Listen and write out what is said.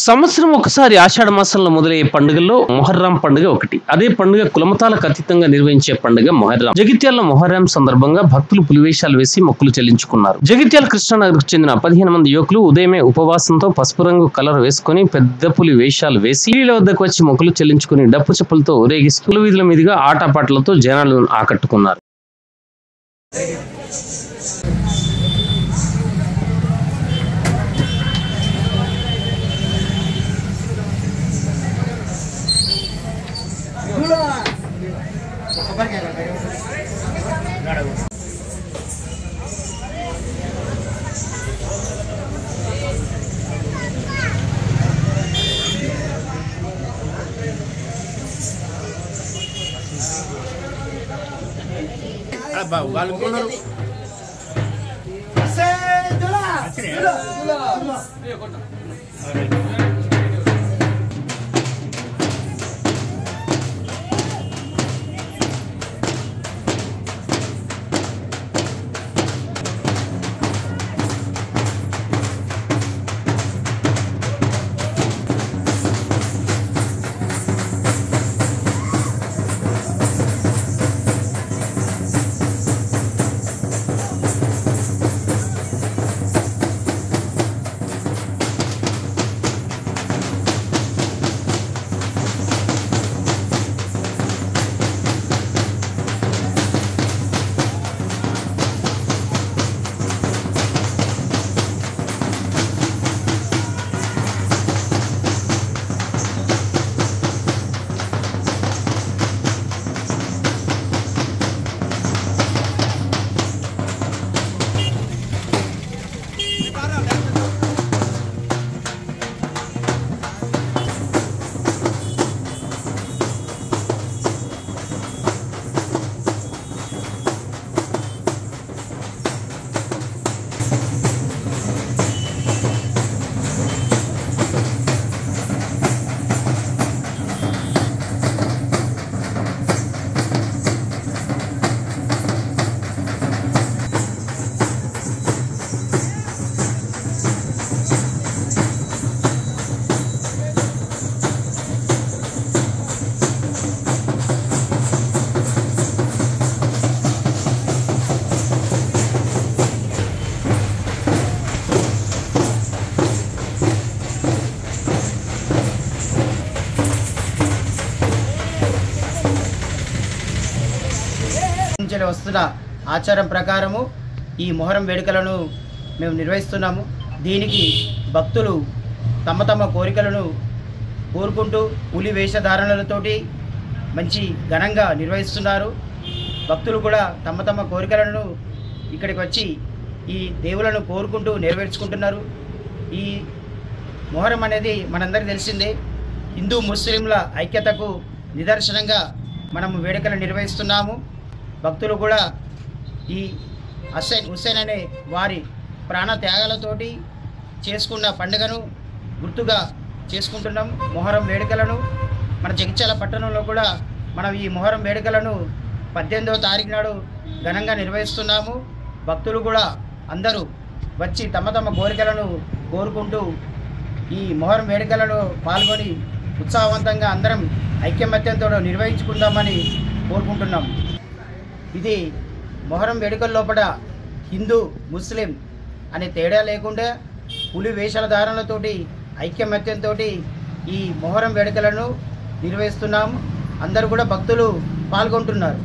సంవత్సరం ఒకసారి ఆషాఢ మాసంలో మొదలయ్యే పండుగల్లో మొహర్రం పండుగ ఒకటి. అదే పండుగ కులమతాలకు అతీతంగా నిర్వహించే పండుగ మొహర్రం. జగిత్యాల మొహర్రం సందర్భంగా భక్తులు పులివేషాలు వేసి మొక్కులు చెల్లించుకున్నారు. జగిత్యాల కృష్ణానగర్కు చెందిన 15 మంది యువకులు ఉదయమే ఉపవాసంతో పసుపు రంగు కలర్ వేసుకుని పెద్ద పులి వేషాలు వేసి వీళ్ళ వద్దకు వచ్చి మొక్కులు చెల్లించుకుని డప్పు చెప్పులతో ఊరేగిస్తూ వీధుల మీదుగా ఆటపాటలతో జనాలను ఆకట్టుకున్నారు. వస్తున్న ఆచారం ప్రకారము ఈ మొహరం వేడుకలను మేము నిర్వహిస్తున్నాము. దీనికి భక్తులు తమ తమ కోరికలను కోరుకుంటూ పులి వేషధారణలతోటి మంచి ఘనంగా నిర్వహిస్తున్నారు. భక్తులు కూడా తమ తమ కోరికలను ఇక్కడికి వచ్చి ఈ దేవులను కోరుకుంటూ నెరవేర్చుకుంటున్నారు. ఈ మొహరం అనేది మనందరికీ తెలిసిందే. హిందూ ముస్లింల ఐక్యతకు నిదర్శనంగా మనము వేడుకలు నిర్వహిస్తున్నాము. భక్తులు కూడా ఈ హుస్సేన్ అనే వారి ప్రాణ త్యాగాలతోటి చేసుకున్న పండుగను గుర్తుగా చేసుకుంటున్నాం. మొహరం వేడుకలను మన జగిత్యాల పట్టణంలో కూడా మనం ఈ మొహరం వేడుకలను 18వ తారీఖు నాడు ఘనంగా నిర్వహిస్తున్నాము. భక్తులు కూడా అందరూ వచ్చి తమ తమ కోరికలను కోరుకుంటూ ఈ మొహరం వేడుకలను పాల్గొని ఉత్సాహవంతంగా అందరం ఐక్యమత్యంతో నిర్వహించుకుందామని కోరుకుంటున్నాం. ఇది మొహరం వేడుకల లోపల హిందూ ముస్లిం అనే తేడా లేకుండా పులి వేషాల ధారణలతోటి ఐక్యమత్యంతో ఈ మొహరం వేడుకలను నిర్వహిస్తున్నాము. అందరూ కూడా భక్తులు పాల్గొంటున్నారు.